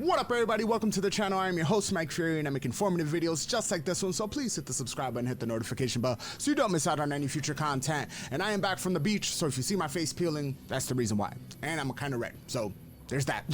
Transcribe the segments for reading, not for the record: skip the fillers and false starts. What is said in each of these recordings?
What up, everybody? Welcome to the channel. I am your host, Mike Fury, and I make informative videos just like this one, so please hit the subscribe button, hit the notification bell so you don't miss out on any future content. And I am back from the beach, so if you see my face peeling, that's the reason why. And I'm kind of red, so there's that.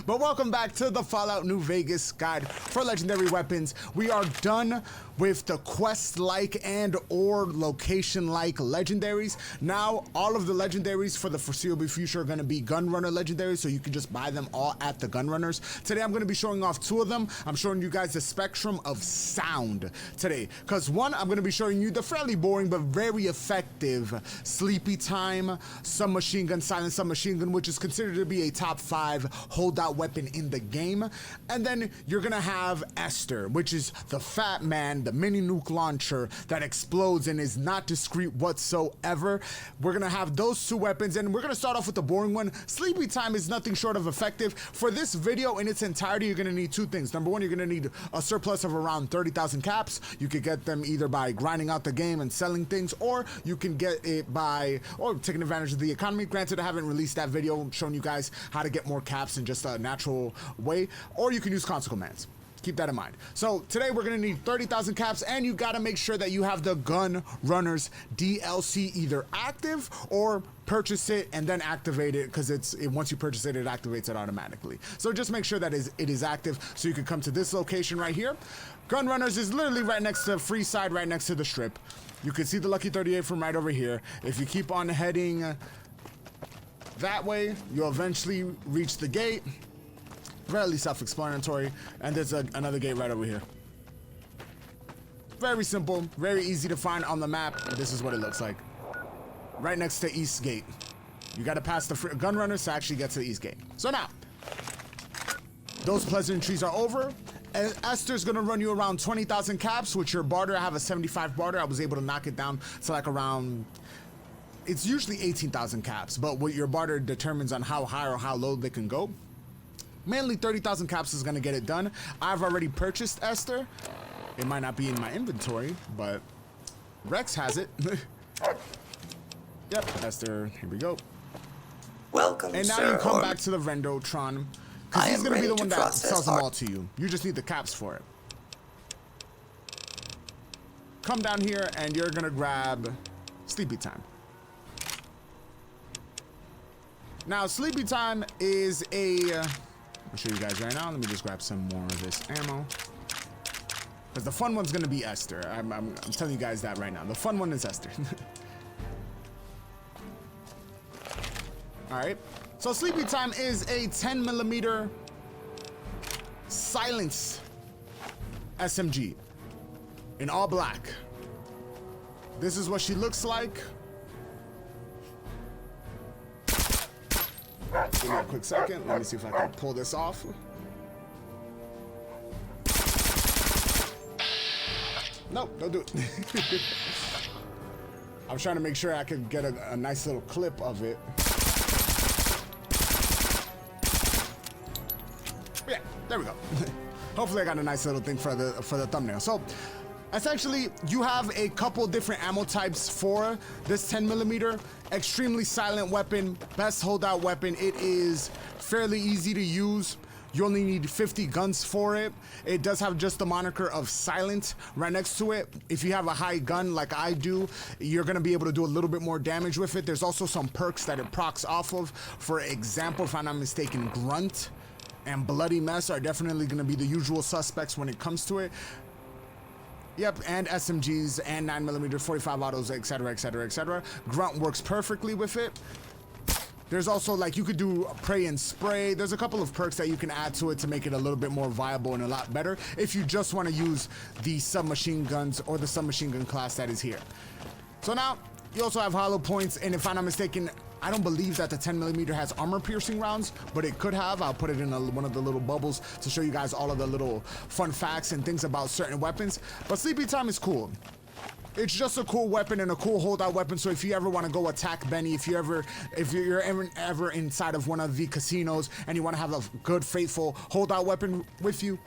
But welcome back to the Fallout New Vegas guide for legendary weapons. We are done with the quest-like and or location-like legendaries. Now, all of the legendaries for the foreseeable future are going to be gunrunner legendaries, so you can just buy them all at the gunrunners. Today, I'm going to be showing off two of them. I'm showing you guys the spectrum of sound today, because one, I'm going to be showing you the fairly boring but very effective Sleepytyme submachine gun, silent submachine gun, which is considered to be a top 5 holdout weapon in the game. And then you're going to have Esther, which is the fat man, the mini nuke launcher that explodes and is not discreet whatsoever. We're gonna have those two weapons, and we're gonna start off with the boring one. Sleepytyme is nothing short of effective. For this video in its entirety, you're gonna need two things. Number one, you're gonna need a surplus of around 30,000 caps. You could get them either by grinding out the game and selling things, or you can get it by taking advantage of the economy. Granted, I haven't released that video showing you guys how to get more caps in just a natural way, or you can use console commands. Keep that in mind. So today we're gonna need 30,000 caps, and you gotta make sure that you have the Gun Runners DLC either active or purchase it and then activate it, because once you purchase it, it activates it automatically. So just make sure that it is active, so you can come to this location right here. Gun Runners is literally right next to Freeside, right next to the strip. You can see the Lucky 38 from right over here. If you keep on heading that way, you'll eventually reach the gate. Fairly self-explanatory, and there's another gate right over here. Very simple, very easy to find on the map. This is what it looks like. Right next to East Gate. You gotta pass the gun runners to actually get to the East Gate. So now, those pleasantries are over. Esther's gonna run you around 20,000 caps with your barter. I have a 75 barter. I was able to knock it down to like around, it's usually 18,000 caps, but what your barter determines on how high or how low they can go. Mainly 30,000 caps is gonna get it done. I've already purchased Esther. It might not be in my inventory, but Rex has it. Yep, Esther, here we go. Welcome, and now sir, you come back to the Vendotron, because he's gonna be the one that sells them all to you. You just need the caps for it. Come down here and you're gonna grab Sleepytyme. Now, Sleepytyme is I'll show you guys right now. Let me just grab some more of this ammo, because the fun one's gonna be Esther. I'm telling you guys that right now. The fun one is Esther. All right. So Sleepytyme is a 10mm silence SMG in all black. This is what she looks like. Give me a quick second. Let me see if I can pull this off. Nope, don't do it. I was trying to make sure I could get a nice little clip of it. Yeah, there we go. Hopefully I got a nice little thing for the thumbnail. So essentially, you have a couple different ammo types for this 10mm. Extremely silent weapon, best holdout weapon. It is fairly easy to use. You only need 50 guns for it. It does have just the moniker of silent right next to it. If you have a high gun like I do, you're gonna be able to do a little bit more damage with it. There's also some perks that it procs off of. For example, if I'm not mistaken, Grunt and Bloody Mess are definitely gonna be the usual suspects when it comes to it. Yep, and SMGs and 9mm, 45 autos, etc., etc., etc. Grunt works perfectly with it. There's also, like, you could do pray and spray. There's a couple of perks that you can add to it to make it a little bit more viable and a lot better if you just want to use the submachine guns or the submachine gun class that is here. So now, you also have hollow points, and if I'm not mistaken, I don't believe that the 10mm has armor piercing rounds, but it could have. I'll put it in one of the little bubbles to show you guys all of the little fun facts and things about certain weapons. But Sleepytyme is cool. It's just a cool weapon and a cool holdout weapon. So if you ever want to go attack Benny, if you're ever inside of one of the casinos and you want to have a good, faithful holdout weapon with you,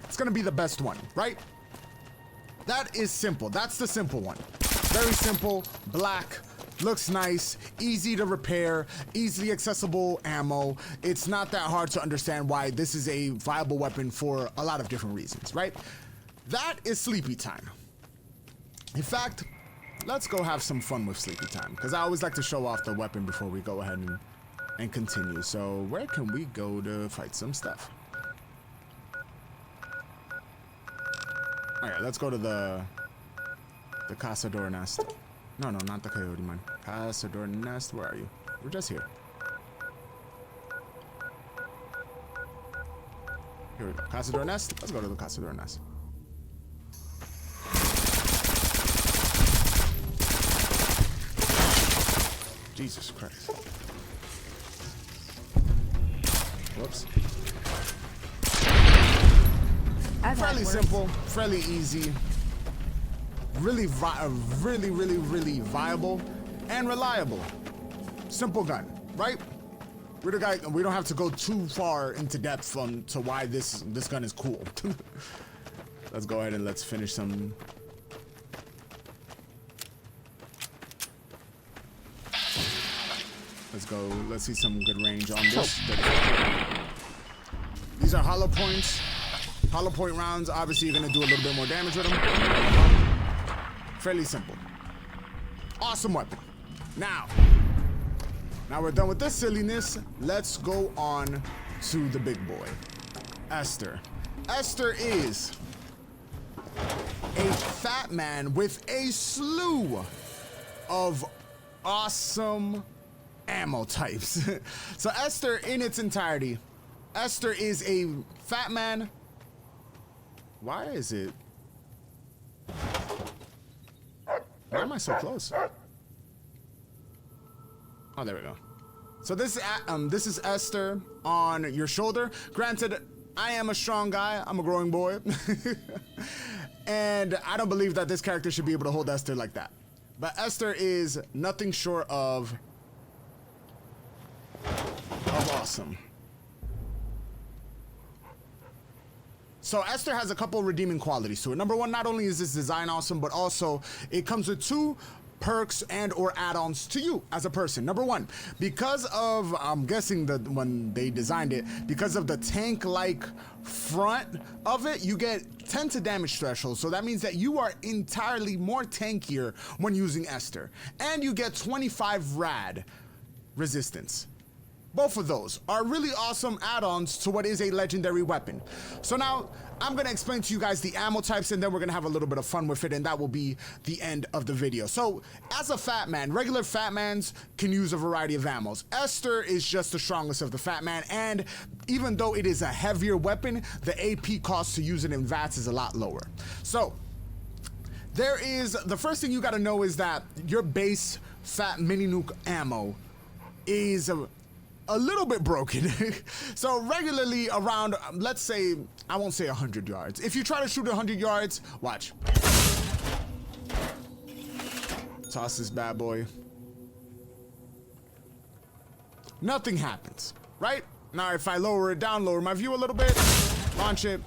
it's gonna be the best one, right? That is simple. That's the simple one. Very simple, black, Looks nice, easy to repair, easily accessible ammo. It's not that hard to understand why this is a viable weapon for a lot of different reasons, right? That is Sleepytyme. In fact, let's go have some fun with Sleepytyme, because I always like to show off the weapon before we go ahead and continue. So where can we go to fight some stuff? All right, let's go to the Cazador Nest. No, not the Coyote Mine. Cazador Nest, where are you? We're just here. Here we go. Cazador Nest. Let's go to the Cazador Nest. Jesus Christ. Whoops. Fairly simple, fairly easy. Really viable and reliable. Simple gun, right? We don't have to go too far into depth to why this gun is cool. Let's go ahead and let's finish some. Let's go. Let's see some good range on this. These are hollow points. Hollow point rounds. Obviously, you're gonna do a little bit more damage with them. Fairly simple. Awesome weapon. Now we're done with this silliness. Let's go on to the big boy, Esther. Esther is a fat man with a slew of awesome ammo types. So Esther in its entirety, Esther is a fat man. Why is it? Why am I so close? Oh, there we go. So this is Esther on your shoulder. Granted, I am a strong guy. I'm a growing boy. And I don't believe that this character should be able to hold Esther like that. But Esther is nothing short of awesome. So Esther has a couple redeeming qualities to it. Number one, not only is this design awesome, but also it comes with 2 perks and or add-ons to you as a person. Number one, because of, I'm guessing that when they designed it, because of the tank-like front of it, you get 10 to damage threshold. So that means that you are entirely more tankier when using Esther. And you get 25 rad resistance. Both of those are really awesome add-ons to what is a legendary weapon. So now I'm gonna explain to you guys the ammo types, and then we're gonna have a little bit of fun with it, and that will be the end of the video. So as a fat man, regular fat mans can use a variety of ammos. Esther is just the strongest of the fat man, and even though it is a heavier weapon, the AP cost to use it in VATS is a lot lower. So the first thing you gotta know is that your base fat mini nuke ammo is a little bit broken. So regularly around, let's say, I won't say 100 yards. If you try to shoot 100 yards, watch. Toss this bad boy. Nothing happens, right? Now if I lower it down, lower my view a little bit, launch it.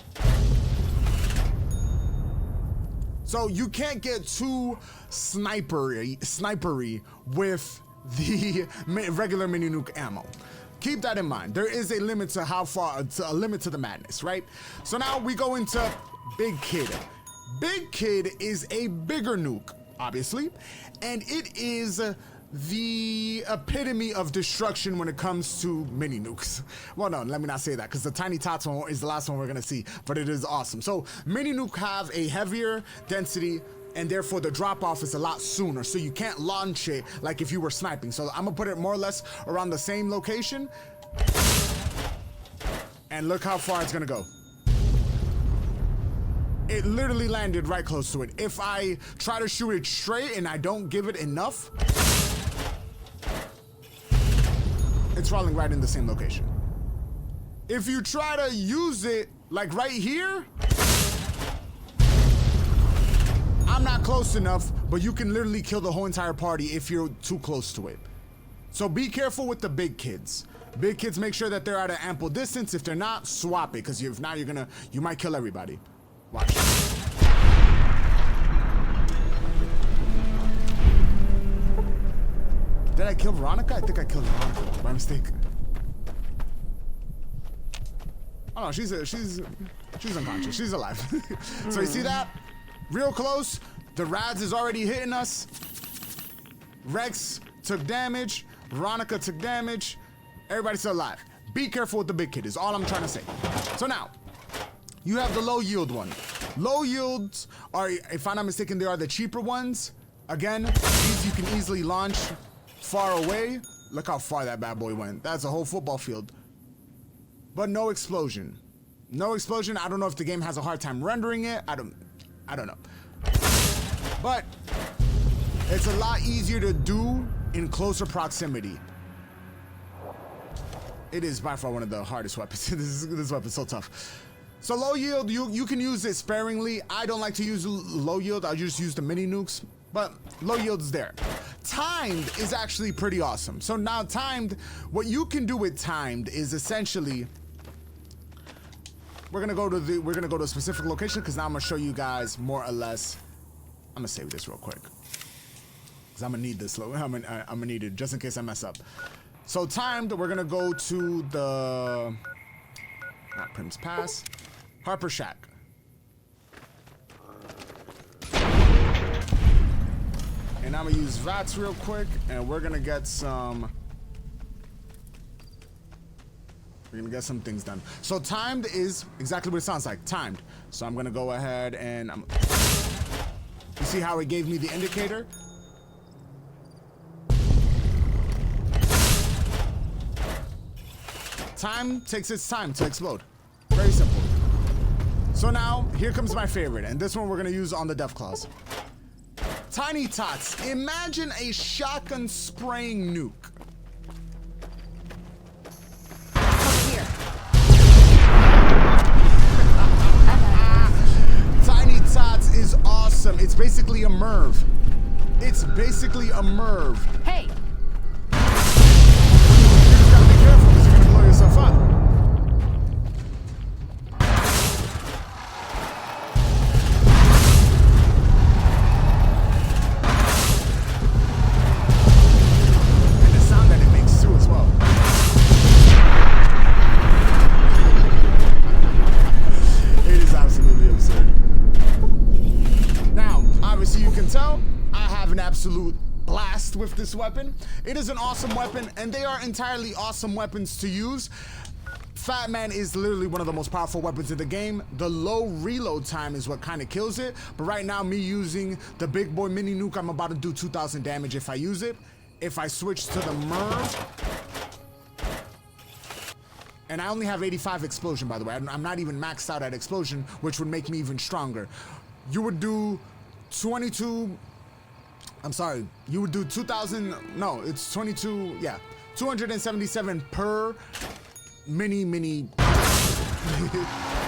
So you can't get too snipery with the regular mini nuke ammo. Keep that in mind. There is a limit to a limit to the madness, right? So now we go into Big Kid. Big Kid is a bigger nuke, obviously, and it is the epitome of destruction when it comes to mini nukes. Well, no, let me not say that, because the Tiny Tots one is the last one we're gonna see, but it is awesome. So mini nuke have a heavier density, and therefore the drop off is a lot sooner, so you can't launch it like if you were sniping. So I'm gonna put it more or less around the same location, and look how far it's gonna go. It literally landed right close to it. If I try to shoot it straight and I don't give it enough, it's falling right in the same location. If you try to use it like right here, I'm not close enough, but you can literally kill the whole entire party if you're too close to it. So be careful with the big kids. Big kids, make sure that they're at an ample distance. If they're not, swap it, because if not, you might kill everybody. Watch. Did I kill Veronica? I think I killed Veronica by mistake. Oh no, she's unconscious. She's alive. So you see that? Real close. The Rads is already hitting us. Rex took damage. Veronica took damage. Everybody's still alive. Be careful with the big kid is all I'm trying to say. So now, you have the low yield one. Low yields are, if I'm not mistaken, they are the cheaper ones. Again, these you can easily launch far away. Look how far that bad boy went. That's a whole football field. But no explosion. No explosion. I don't know if the game has a hard time rendering it. I don't know. But it's a lot easier to do in closer proximity. It is by far one of the hardest weapons. This weapon's so tough. So low yield, you can use it sparingly. I don't like to use low yield. I just use the mini nukes. But low yield is there. Timed is actually pretty awesome. So now timed, what you can do with timed is essentially, we're gonna go to a specific location because now I'm gonna show you guys more or less. I'm gonna save this real quick because I'm gonna need this. I'm gonna need it just in case I mess up. So timed, we're gonna go to the not Prim's Pass, Harper Shack. And I'm gonna use VATS real quick, and we're gonna get some. We're gonna get some things done. So timed is exactly what it sounds like, timed. So I'm gonna go ahead and you see how it gave me the indicator? Time takes its time to explode. Very simple. So now, here comes my favorite, and this one we're gonna use on the Death Claws. Tiny Tots. Imagine a shotgun spraying nuke. Tiny Tots is awesome. It's basically a MIRV. It's basically a MIRV. Hey! You just gotta be careful because you're gonna blow yourself up. And the sound that it makes too as well. It is absolutely absurd. Now, obviously you can tell, I have an absolute blast with this weapon. It is an awesome weapon, and they are entirely awesome weapons to use. Fat Man is literally one of the most powerful weapons in the game. The low reload time is what kind of kills it, but right now me using the big boy mini nuke, I'm about to do 2,000 damage if I use it. If I switch to the MIRV, and I only have 85 explosion, by the way. I'm not even maxed out at explosion, which would make me even stronger. You would do 22, I'm sorry, you would do 2,000, no, it's 22, yeah, 277 per mini,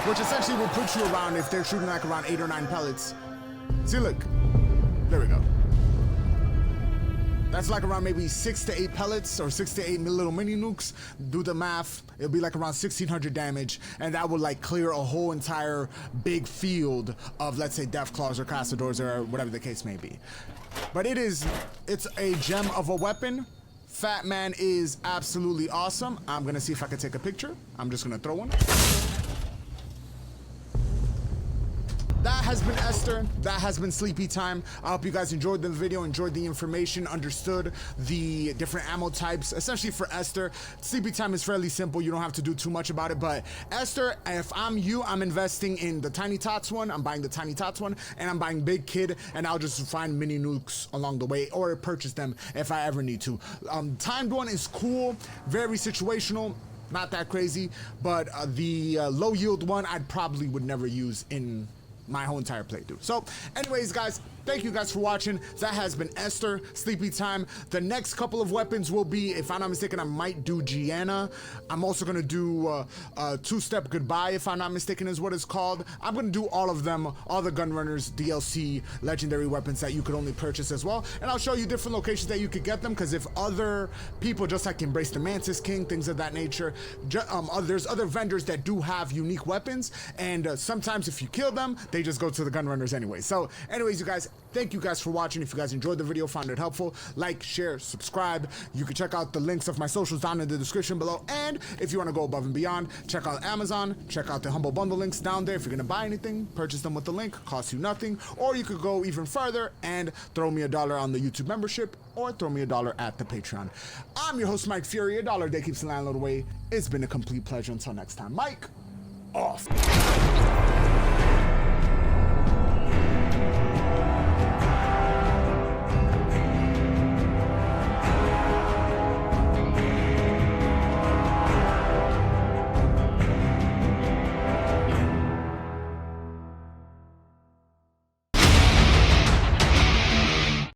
which essentially will put you around, if they're shooting like around 8 or 9 pellets. See, look, there we go. That's like around maybe 6 to 8 pellets or 6 to 8 little mini nukes. Do the math, it'll be like around 1,600 damage, and that would like clear a whole entire big field of, let's say, Death Claws or Castadors or whatever the case may be. But it's a gem of a weapon. Fat Man is absolutely awesome. I'm gonna see if I can take a picture. I'm just gonna throw one. That has been Esther. That has been Sleepytyme. I hope you guys enjoyed the video, enjoyed the information, understood the different ammo types, especially for Esther. Sleepytyme is fairly simple. You don't have to do too much about it, but Esther, if I'm you, I'm investing in the Tiny Tots one. I'm buying the Tiny Tots one, and I'm buying Big Kid, and I'll just find mini nukes along the way or purchase them if I ever need to. Timed one is cool, very situational. Not that crazy, but the low yield one I probably would never use in my whole entire playthrough. So anyways, guys, thank you guys for watching. That has been Esther, Sleepytyme. The next couple of weapons will be, if I'm not mistaken, I might do Gianna. I'm also gonna do Two-Step Goodbye, if I'm not mistaken is what it's called. I'm gonna do all of them, all the Gunrunners DLC legendary weapons that you could only purchase as well. And I'll show you different locations that you could get them, because if other people, just like Embrace the Mantis King, things of that nature, there's other vendors that do have unique weapons, and sometimes if you kill them, they just go to the Gunrunners anyway. So anyways, you guys, Thank you guys for watching. If you guys enjoyed the video, found it helpful, like, share, subscribe. You can check out the links of my socials down in the description below. And if you want to go above and beyond, check out Amazon, check out the Humble Bundle links down there. If you're going to buy anything, purchase them with the link, costs you nothing. Or you could go even further and throw me $1 on the YouTube membership or throw me $1 at the Patreon. I'm your host, Mike Fury. $1 a day keeps the landlord away. It's been a complete pleasure. Until next time, Mike, off.